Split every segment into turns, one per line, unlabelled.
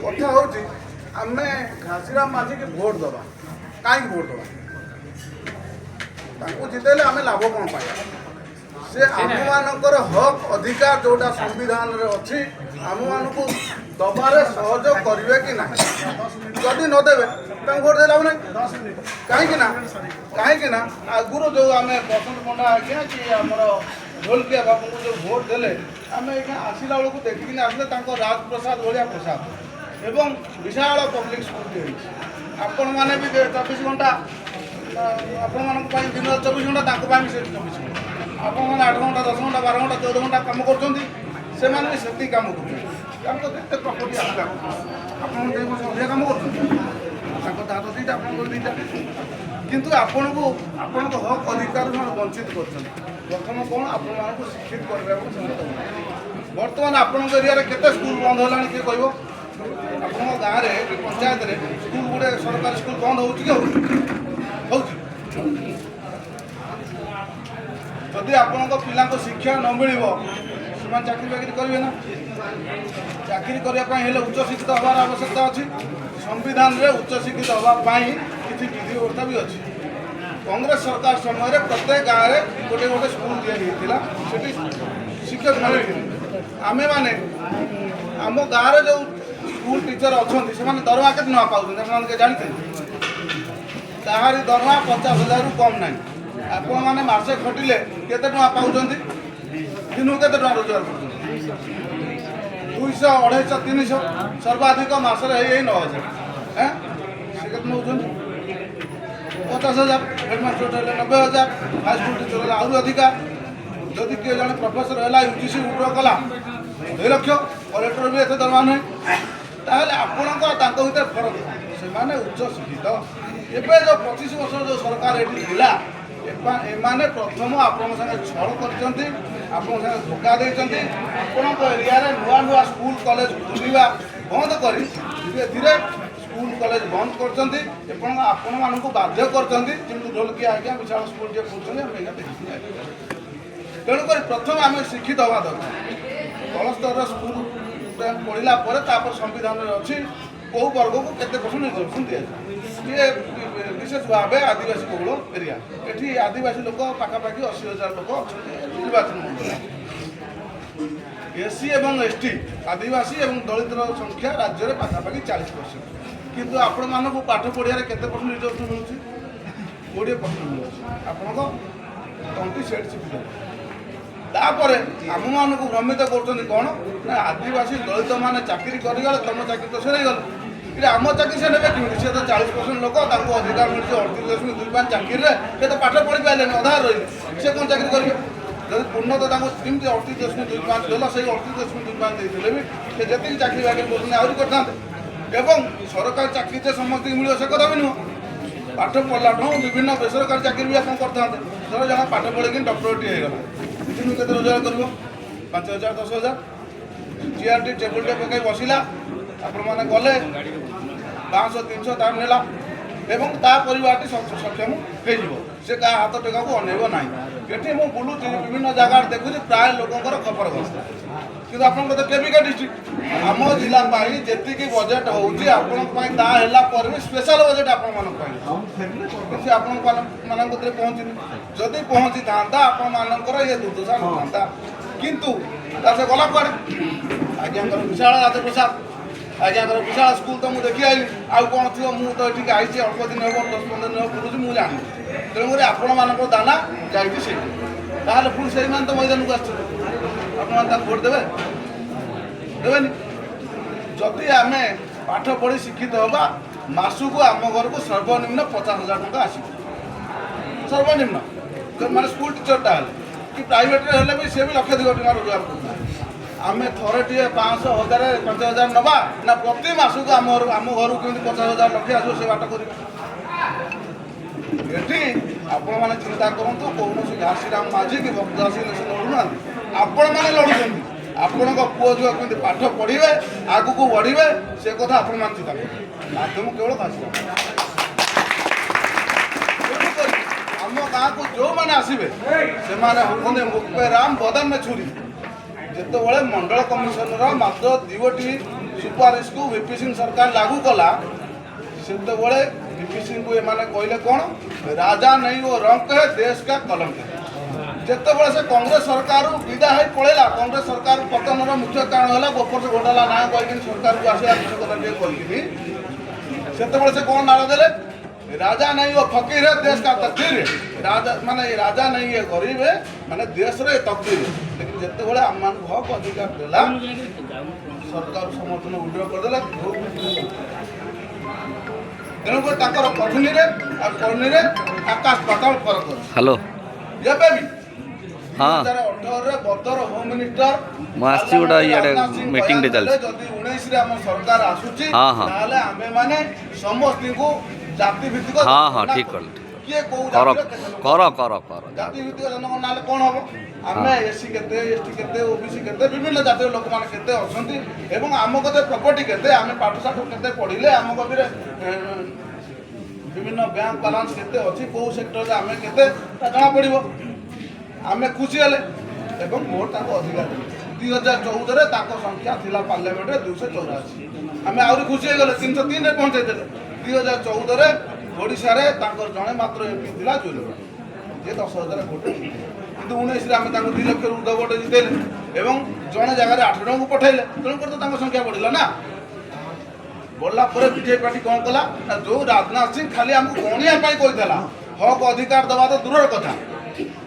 कथा हूँ आम घासीराम माझी की भोट दबा कहीं भोट दबा जितेले आम लाभ कौन पाया से आम मानकर हक अधिकार जोटा संविधान अच्छी आम मानक दबारे सहयोग करेंगे कि ना जदि नदेवे भोट दे लाभ ना कहीं आगुरी जो आम बसंत पंडा आज्ञा कि आमर ढोलकिया बाबू को जो भोट देले आम यहाँ आसला बेलू देखिए आसले राजप्रसाद भाया प्रसाद एवं विशाल पब्लिक स्कूल आपण मैंने भी 24 घंटा आपण मान दिन 24 घंटा भी 24 घंटा आपण मैंने 8 घंटा 10 घंटा 12 घंटा 14 घंटा कम कर कम कर प्रॉपर्टी आसला आप कम कर दीटा दीटा किंतु आपण को हक अधिकार वंचित कर प्रथम कौन आपण शिक्षित करने बर्तमान आपण एरिया केते स्कूल बंद होगा किए कह आप गाँव में पंचायत स्कूल गुड़े सरकारी स्कूल बंद हो जदि आपण पिला शिक्षा न मिल चाकरी बाकरी करेंगे ना चाकरी करने उच्च शिक्षित हबार आवश्यकता अच्छी संविधान में उच्च शिक्षित हाँपाई किसी विधि व्यवस्था भी अच्छी कांग्रेस सरकार समय प्रत्येक गाँव में गोटे गोटे स्कूल दिया शिक्षक मिले आम मैंने आम गाँव जो स्कूल टीचर अच्छा से दरमा के पाँच जानते ताहारी दरमा 50,000 रु कम ना आपण मैंने मसे खटिले केते पाँच दिन के रोजगार कर 200 250 300 सर्वाधिक मसरे 9,000 से के 50,000 हेडमास्टर 90,000 हाईस्कूल टीचर आहरी अधिका जदि किए जन प्रोफेसर है यूजीसी उड्र कला 2 लाख कलेक्टर भी एत दरमा नुहे आपण भर फरक से उच्च शिक्षित एवं जो 25 वर्ष जो सरकार ये एमाने प्रथम आपण सागे छल कर धोखा देते आपण एरिया नुआ नुआ स्कूल कॉलेज खोलवा बंद कर धीरे धीरे स्कूल कॉलेज बंद कर बाध्य कर ढोलकिया आज्ञा विशाल स्कूल जो खोल तेणुक प्रथम आम शिक्षित हवा दरकार तल स्तर स्कूल पढ़ला संविधान अच्छी कौ वर्ग को केते % रिजर्वेशन दिया ये विशेष भाव आदिवासी बहुल एरिया ये आदिवासी लोक पाखापाखि 80,000 लोक निर्वाचन एससी एवं एसटी आदिवासी एवं दलित संख्या राज्य में पाखापाखि 40% किंतु आपण मानक पाठ पढ़िया केते % रिजर्वेशन मिलूँ 20% मिलूँ आपण तंटी सेट शिक्षित तापर आम मान भ्रमित कर कौन ना आदिवासी दलित मैंने चाकरी करगले तुम चाकरी तो से गले आम चाकरी से ने कमी सी तो 40% लोक अधिकार मिले 38.25 चाकरी से तो पाठ पढ़ी पारे अधा रही से कौन चाकरी करेंगे जब पूर्ण तो कमी 38.25 देला से 38.25 देते भी से जी चाकरी बाकरी कर आहरी करते एवं सरकारी चाकरी से समस्त मिले से कथा भी नुह पाठ पढ़ला विभिन्न बेसरकारी चाकरी भी आप करते धर जहाँ पाठ पढ़ी डॉक्टरटी होगा दिन के रोजगार कर 5,000 10,000 चेयर टेबुल पकई बसला आपण मैंने गले 500 300 तार नेला एवं ता परिवार सक्षम हो क्या हाथ टेका को अनेब ना ये मुझे बुलूँ विभिन्न जगह देखुची प्राय लोकर खबर गस कि आप केविका डिस्ट्रिक्ट आम जिला जी बजेट होगी आपल स्पेशल बजेट आपण किसी आपण पहुँचनी जदि पहुँची था आपर ये दुर्दशा था किंतु से गला कुआड़े आज्ञा विशाल राजप्रसाद आज्ञा विशाल स्कूल तो मुझे देखी आईली आउ कौन थी मुझे तो ये आई अल्प दिन हम 10-15 दिन बुलूँ मुझे जानी तेणुक आपण मान दाना जाइए पुणी से तो मैदान को आसान भोट देवे देवेनि जदि आम पाठ पढ़ी शिक्षित हवा मासक आम घर को सर्वनिम्न 50,000 टका आस सर्वनिम्न माने स्कूल टीचरटा कि प्राइवेट भी सी भी 1,00,000 टका रोजगार करता आम थे टे 500 1000 5,000 नवा ना प्रति मासक आम घर को 50,000 लक्ष आस से बाट कर आपण मैंने चिंता करूँ कौन घासीराम माझी कि भक्तदासी लड़ुना आपण मैंने लड़ुं आपण पुओ झुआ कमी पाठ पढ़े आग को बढ़े से कथा आपण मान चिंता करें माध्यम केवल घासीराम आम गाँव को जो मैंने आसवे से हम मुख पे राम बदन में छुरी जिते मंडल कमिशनर मात्र 2टी सुपारिश को वीपी सिंह सरकार लागू कला से वीपी सिंह को एमाने कहले कौन राजा नहीं वो रंक है देश का कलंक है। जितेबाला से कांग्रेस सरकार विदा हो पड़ेगा कांग्रेस सरकार पतन मुख्य कारण है गोपर घोटाला ना कहीं सरकार को आसा से कौन नारा देले राजा नहीं वो फकीर है देश का तकदीर है। राजा माने राजा नहीं है गरीब है माने देश रे तकदीर है। लेकिन जितेबाला आम मान हक अधिकार देला सरकार समर्थन विड्रॉ करदेला तेणुक कथनी करनी आकाश पाताल फरक है।
हेलो
एबे भी
हाँ
2018 बतर होम मिनिस्टर
मुझे गोटे ये मीटिंग टे चलती
जदि 19 रे हम सरकार आसुची
हाँ, हाँ।
ताले आमे माने समस्त को जाति भित्तिक
हाँ हाँ ठीक कर
किए को
कर
जाति
कर कर कर
जाति भित्तिक जनगणना नाले कोन हबो आमे एससी केते एसटी केते ओबीसी केते विभिन्न जातिर लोक माने केते अछंती एवं आम कते प्रॉपर्टी केते आमे पाठशाठ केते पढिले आम कबिरे विभिन्न बैंक बैलेंस केते अछि को सेक्टर रे आमे केते जना पड़िबो आमे खुशी हेले एवं भोट ताको अधिकार 2014 रे ताको संख्या थिला पार्लियामेंट रे 284 आमे आउरी खुशी हे गेले 303 रे पहुंचे देले 2014 रे ओडिसा रे ताको जणे मात्र एमपी थिला जोले जे 10000 भोट किंतु 19 रे आमे ताको 2 लाख रू भोट जितेले एवं जणे जगह रे 8 जण को पठाइले तेणु कर तो ताको संख्या बढ़िला ना बढ़ला पर बीजेपी पार्टी कौन कला जो राजनाथ सिंह खाली हमको गणिया पाई कहितला हक अधिकार दबा तो दूर कथा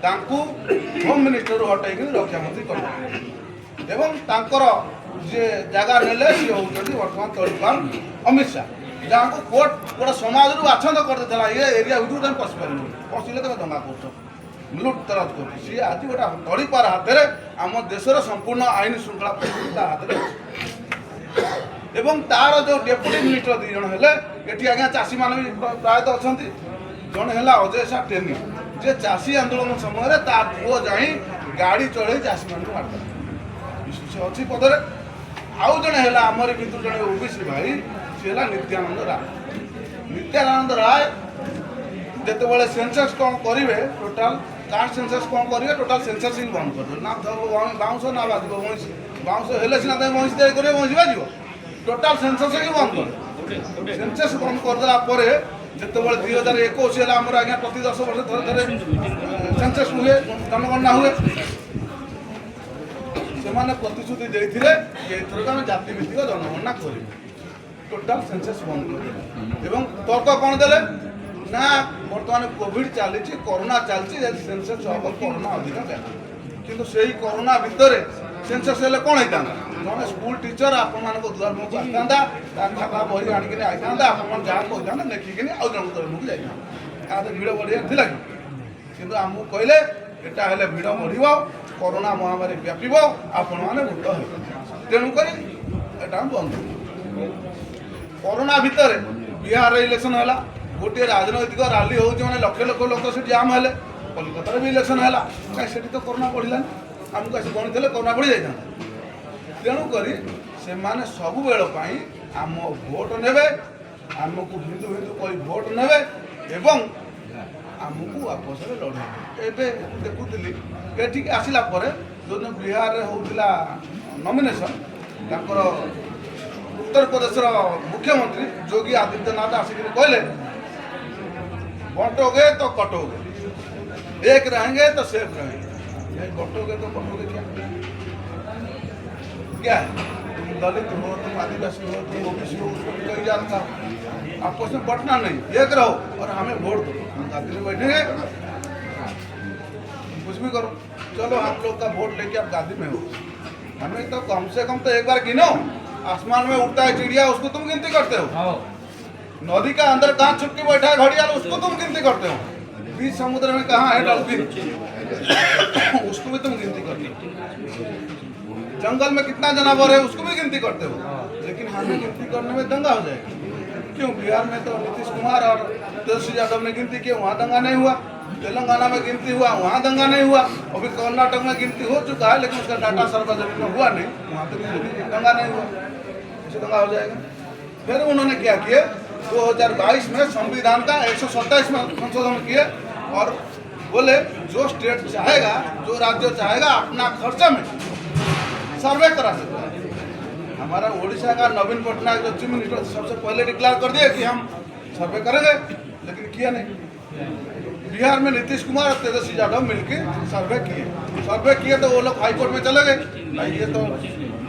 तांकू होम मिनिस्टर हटाई रक्षा मंत्री कर एवं तांकर जे जगह नेले सी होउछथि वर्तमान तळपाल अमित शाह जहाँ को कोर्ट गोटे समाज रु आछंद कर देला ये एरिया भितर तुम पशि पार पशिले तुम दंगा कर लुट तराज कर सी आज गोटे तळपार हाथ में आम देशर संपूर्ण आईन श्रृंखला परिस्थिति हाथ में एवं तार जो डेप्यूटी मिनिस्टर दी जन हेले एठी आज्ञा चाषी मान भी प्रायतः अच्छा जन है अजय शाह टेनी जे चाषी आंदोलन समय पुओ जाई गाड़ी चढ़े चाषी मान मारता अच्छी पदरे आउ जड़े है आमर भितर जड़े ओबीसी भाई सी है नित्यानंद राय जिते सेंसस कौन करेंगे टोटाल कास्ट सेंसस कौन करेंगे टोटाल सेंसस ही बंद कर ना बाउंस ना बाज बाउंस हेल्ले सीना महिष तैयारी करेंगे महिष बाज टोटाल सेंसस ही बंद कर सेंसस बंद करदेला जिते 2021 है आम आज्ञा प्रति 10 वर्ष थे सेंसस हुए जनगणना हुए से प्रतिश्रुति देते एथरक आम जाति भित्तिक जनगणना कर टोटाल सेंसस बंद कर तर्क कौन दे ना बर्तमान कोविड चली कोरोना चलती सेंसस हम कोरोना अधिक व्यापी किंतु से कोरोना भितर सेंसस हेल्ले कौन होता जड़े स्कूल टीचर आपण दुआर मुख आसता खाता बही आणिक आईता आप जहाँ कहता देखिकी आउ जन दुआर मुख जाता भिड़ बढ़िया थी कि आमको कहले एटा हेल्ले भिड़ बढ़ कोरोना महामारी व्यापीब आपण मैंने भूत हो तेणुक बंद कोरोना भितर बिहार इलेक्शन है गोटे राजनैतिक रैली हो लक्ष लक्ष लोक से जाम है कलकतार भी इलेक्शन है कहीं तो कोरोना बढ़लानी आमको आस गणित कोरोना बढ़ी जाता तेणुक से माने सब बेल आम भोट ने आमको हिंदू हिंदू कही भोट ने एवं आमको आपस में लड़े एवं देखुली ये आसला जो बिहार में होता नॉमिनेशन तांकर उत्तर प्रदेश मुख्यमंत्री योगी आदित्यनाथ आसिक कहले बंटोगे तो कटोगे एक रहेंगे तो सेफ रहेंगे बटोगे तो बटोगे क्या है तुम दलित हो तुम आदिवासी हो तुम ओबीसी हो उसको भी कहीं जाता आपस में बटना नहीं एक रहो और हमें वोट दो हम गादी में बैठेंगे कुछ भी करो चलो आप लोग का वोट लेके आप गादी में हो हमें तो कम से कम तो एक बार गिनो आसमान में उड़ता है चिड़िया उसको तुम गिनती करते हो नदी का अंदर कहाँ छुपके बैठा है घड़ियाल उसको तुम गिनती करते हो बीच समुद्र में कहाँ है डॉल्फिन उसको भी तुम गिनती करते हो जंगल में कितना जानवर है उसको भी गिनती करते हो लेकिन हमें गिनती करने में दंगा हो जाएगा क्यों बिहार में तो नीतीश कुमार और तेजस्वी यादव ने गिनती की वहाँ दंगा नहीं हुआ तेलंगाना में गिनती हुआ वहाँ दंगा नहीं हुआ अभी कर्नाटक में गिनती हो चुका है लेकिन उसका डाटा सार्वजनिक में हुआ नहीं वहाँ तो दंगा नहीं हुआ ऐसे दंगा हो जाएगा फिर उन्होंने क्या किया 2022 में संविधान का 127 में संशोधन किए और बोले जो स्टेट चाहेगा जो राज्य चाहेगा अपना खर्चा में सर्वे करा सकता है हमारा उड़ीसा का नवीन पटनायक जो चीफ मिनिस्टर सबसे पहले डिक्लेयर कर दिया कि हम सर्वे करेंगे, लेकिन किया नहीं। बिहार में नीतीश कुमार और तेजस्वी यादव मिलकर सर्वे किए तो वो लोग हाईकोर्ट में चले गए। भाई ये तो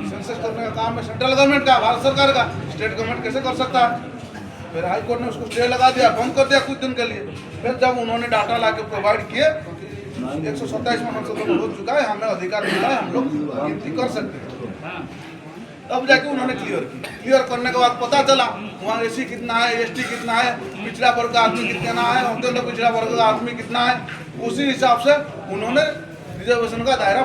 सेंसस करने का काम है सेंट्रल गवर्नमेंट का, भारत सरकार का, स्टेट गवर्नमेंट कैसे कर सकता है। फिर हाईकोर्ट ने उसको स्टे लगा दिया, बंद कर दिया कुछ दिन के लिए। फिर जब उन्होंने डाटा ला के प्रोवाइड किए 127 में संशोधन हो चुका है, हमें अधिकार मिला है, हम लोग गिनती कर सकते हैं। तब जाके उन्होंने क्लियर करने के बाद पता चला वहाँ एसी कितना है, एसटी कितना है, पिछड़ा वर्ग का आदमी कितना है, अत्यंत पिछड़ा वर्ग का आदमी कितना है। उसी हिसाब से उन्होंने रिजर्वेशन का दायरा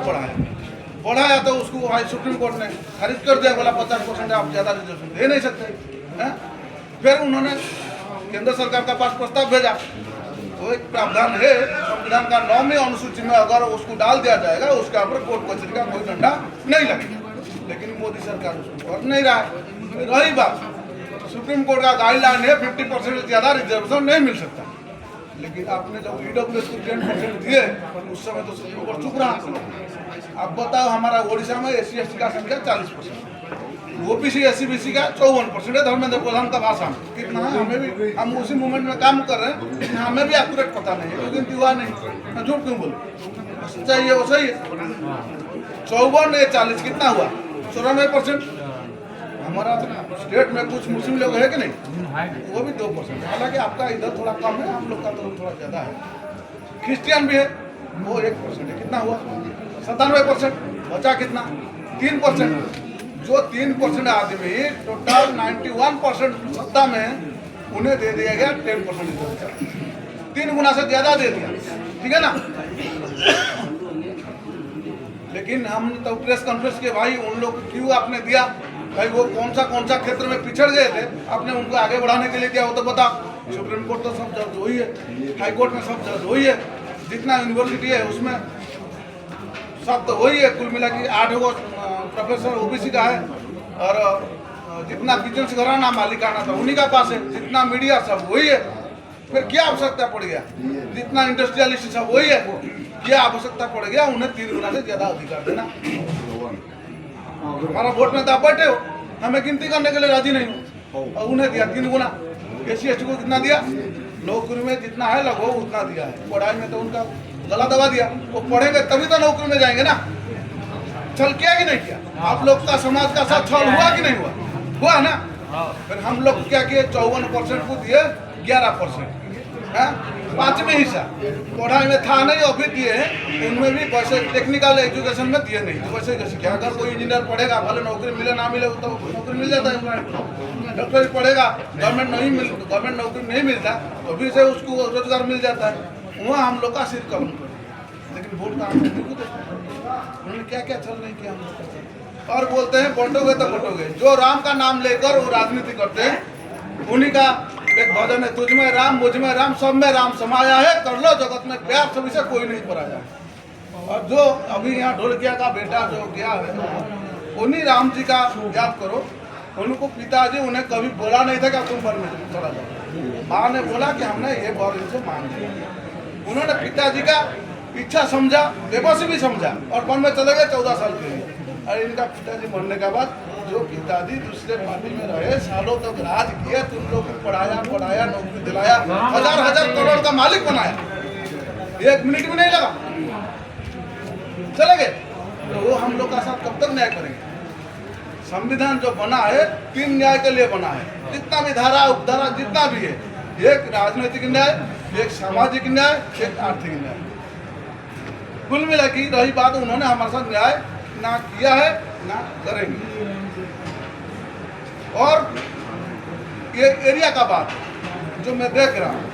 बढ़ाया तो उसको हाई सुप्रीम कोर्ट ने खारिज कर दिया, बोला 50% आप ज़्यादा रिजर्वेशन दे नहीं सकते हैं। फिर उन्होंने केंद्र सरकार का पास प्रस्ताव भेजा, तो एक प्रावधान है संविधान का 9वीं अनुसूची में, अगर उसको डाल दिया जाएगा उसके ऊपर कोर्ट कचहरी का कोई डंडा नहीं लगेगा। लेकिन मोदी सरकार उसको कर नहीं रहा है। रही बात सुप्रीम कोर्ट का गाइडलाइन है 50% से ज़्यादा रिजर्वेशन नहीं मिल सकता, लेकिन आपने जब ईडब्ल्यूएस को 10% दिए उस समय तो सुप्रीम कोर्ट चुप रहा। अब बताओ हमारा उड़ीसा में SC/ST का संख्या 40%, OBC SC/BC का 54% है। धर्मेंद्र प्रधान का भाषा कितना है हमें भी, हम उसी मूवमेंट में काम कर रहे हैं, लेकिन हमें भी एक्यूरेट पता नहीं है, क्योंकि हुआ नहीं। मैं झूठ क्यों बोलूं, सच्चाई है वो सही है। 54 या 40 कितना हुआ, 94%। हमारा स्टेट में कुछ मुस्लिम लोग है कि नहीं, वो भी 2%। हालांकि आपका इधर थोड़ा कम है, हम लोग का तो थोड़ा ज़्यादा है। क्रिश्चियन भी है, वो 1% है। कितना हुआ, 97%। बचा कितना, 3%। जो 3% आदमी टोटल 91% सत्ता में, उन्हें दे दिया गया 10%। 3 गुना से ज़्यादा दे दिया, ठीक है ना। लेकिन हम तो प्रेस कॉन्फ्रेंस के भाई उन लोग को क्यों आपने दिया, भाई वो कौन सा क्षेत्र में पिछड़ गए थे, आपने उनको आगे बढ़ाने के लिए दिया वो तो बता। सुप्रीम कोर्ट तो सब जज हुई है, हाई कोर्ट में सब जज हुई है, जितना यूनिवर्सिटी है उसमें सब तो वही है। कुल मिला के 8 गो प्रोफेसर OBC का है, और जितना बिजनेस घराना मालिकाना था उन्हीं का पास है, जितना मीडिया सब वही है। फिर क्या आवश्यकता पड़ गया, जितना इंडस्ट्रियलिस्ट सब वही है, क्या आवश्यकता पड़ गया उन्हें 3 गुना से ज़्यादा अधिकार देना। हमारा वोट में तो आप बैठे हो, हमें गिनती करने के लिए राजी नहीं हो, और उन्हें दिया 3 गुना। SC/ST को कितना दिया, नौकरी में जितना है लगभग उतना दिया है। पढ़ाई में तो उनका गला दबा दिया, वो पढ़ेंगे तभी तो नौकरी में जाएंगे ना। छल किया कि नहीं किया, आप लोग का समाज का साथ छल हुआ कि नहीं हुआ ना। फिर हम लोग क्या किए, 54% को दिए 11%, 5वें हिस्सा पढ़ाई में था नहीं, अभी दिए हैं। उनमें भी वैसे टेक्निकल एजुकेशन में दिए नहीं, तो वैसे कैसे क्या, अगर कोई इंजीनियर पढ़ेगा भले नौकरी मिले ना मिले तो नौकरी मिल जाता है। डॉक्टर पढ़ेगा, गवर्नमेंट नौकरी नहीं मिलता तो भी से उसको रोजगार मिल जाता है। वहाँ हम लोग का सिर कम, लेकिन वोट का उन्होंने क्या क्या छल नहीं किया हम लोग का। और बोलते हैं बंटोगे तो बंटोगे, जो राम का नाम लेकर वो राजनीति करते हैं, उन्हीं का एक भजन है, तुझ में राम मुझ में राम सब में राम समाया है, कर लो जगत में प्यार सभी से कोई नहीं पराया। और जो अभी यहाँ ढोलकिया का बेटा जो गया है, उन्हीं राम जी का याद करो। उनको पिताजी उन्हें कभी बोला नहीं था कि तुम वन में चला जाओ, माँ ने बोला कि हमने ये वर इनसे मांग लिया। उन्होंने पिताजी का इच्छा समझा, बेबसी भी समझा, और वन में चले गए 14 साल के लिए। और इनका पिताजी मरने के बाद जो पिताजी दूसरे पार्टी में रहे, सालों तक राज किया, तुम लोग को पढ़ाया, नौकरी दिलाया, हजार करोड़ का मालिक बनाया, 1 मिनट भी नहीं लगा, चले गए। तो वो हम लोग का साथ कब तक न्याय करेंगे। संविधान जो बना है 3 न्याय के लिए बना है, जितना भी धारा उपधारा जितना भी है, एक राजनीतिक न्याय, एक सामाजिक न्याय, एक आर्थिक न्याय। कुल मिला की रही बात, उन्होंने हमारे साथ न्याय ना किया है ना करेंगे। और ये एरिया का बात जो मैं देख रहा हूँ,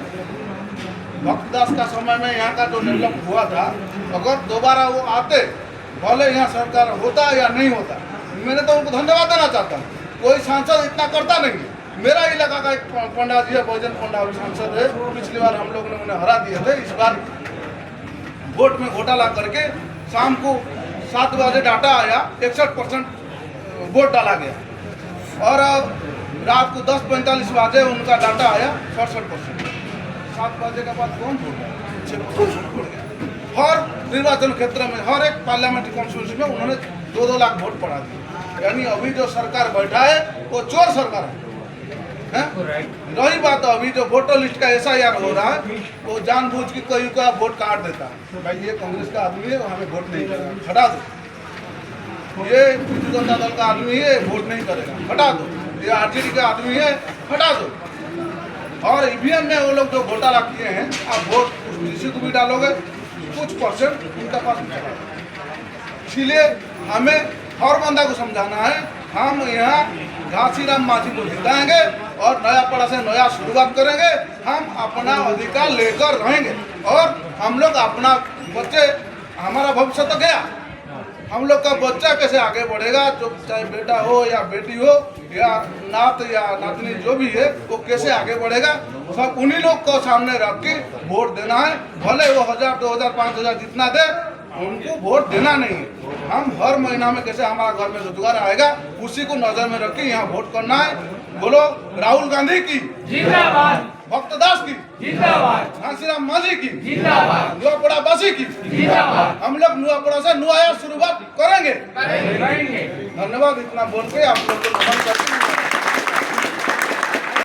भक्तदास का समय में यहाँ का जो डेवलप हुआ था, अगर दोबारा वो आते, भले यहाँ सरकार होता या नहीं होता, मैंने तो उनको धन्यवाद देना चाहता हूँ। कोई सांसद इतना करता नहीं है। मेरा इलाका का एक पंडा जी है, भोजन पंडा सांसद है, पिछली बार हम लोगों ने उन्हें हरा दिए थे। इस बार वोट में घोटाला करके शाम को 7 बजे डाटा आया, 61% वोट डाला गया, और रात को 10:45 बजे उनका डाटा आया 67%। 7 बजे के बाद कौन वोट डाला, 6% वोट गया। हर निर्वाचन क्षेत्र में, हर एक पार्लियामेंट्री कॉन्स्टिट्यूंसी में उन्होंने 2-2 लाख वोट पड़ा दिया। यानी अभी जो सरकार बैठा है वो चोर सरकार है। रही बात अभी जो वोटर लिस्ट का SIR हो रहा है वो जानबूझ के कोई का वोट काट देता है, भाई ये कांग्रेस का आदमी है हमें वोट नहीं करेगा, हटा दो। ये बीजू जनता दल का आदमी है वोट नहीं करेगा, हटा दो। ये RJD का आदमी है, हटा दो। और EVM में वो लोग जो घोटाला किए हैं, आप वोट किसी को भी डालोगे कुछ परसेंट उनका पास चला। इसलिए हमें हर बंदा को समझाना है, हम यहाँ घासीराम मांझी को जिताएंगे और नया पड़ा से नया शुरुआत करेंगे। हम अपना अधिकार लेकर रहेंगे और हम लोग अपना बच्चे, हमारा भविष्य तो गया, हम लोग का बच्चा कैसे आगे बढ़ेगा, जो चाहे बेटा हो या बेटी हो या नात या नातनी जो भी है वो कैसे आगे बढ़ेगा, सब उन्हीं लोग को सामने रख के वोट देना है। भले वो 1000, 2000, 5000 जितना दे, उनको वोट देना नहीं है। हम हर महीना में कैसे हमारा घर में रोजगार आएगा उसी को नजर में रख के यहाँ वोट करना है। बोलो राहुल गांधी की
जिंदाबाद,
भक्तदास की
जिंदाबाद,
घासीराम मांझी की
जिंदाबाद,
नुआपड़ा बासी की।
जिंदाबाद।
हम लोग नुआपड़ा से नया शुरुआत करेंगे।
करेंगे।
धन्यवाद। इतना बोल के आप लोग को नमन करते हैं।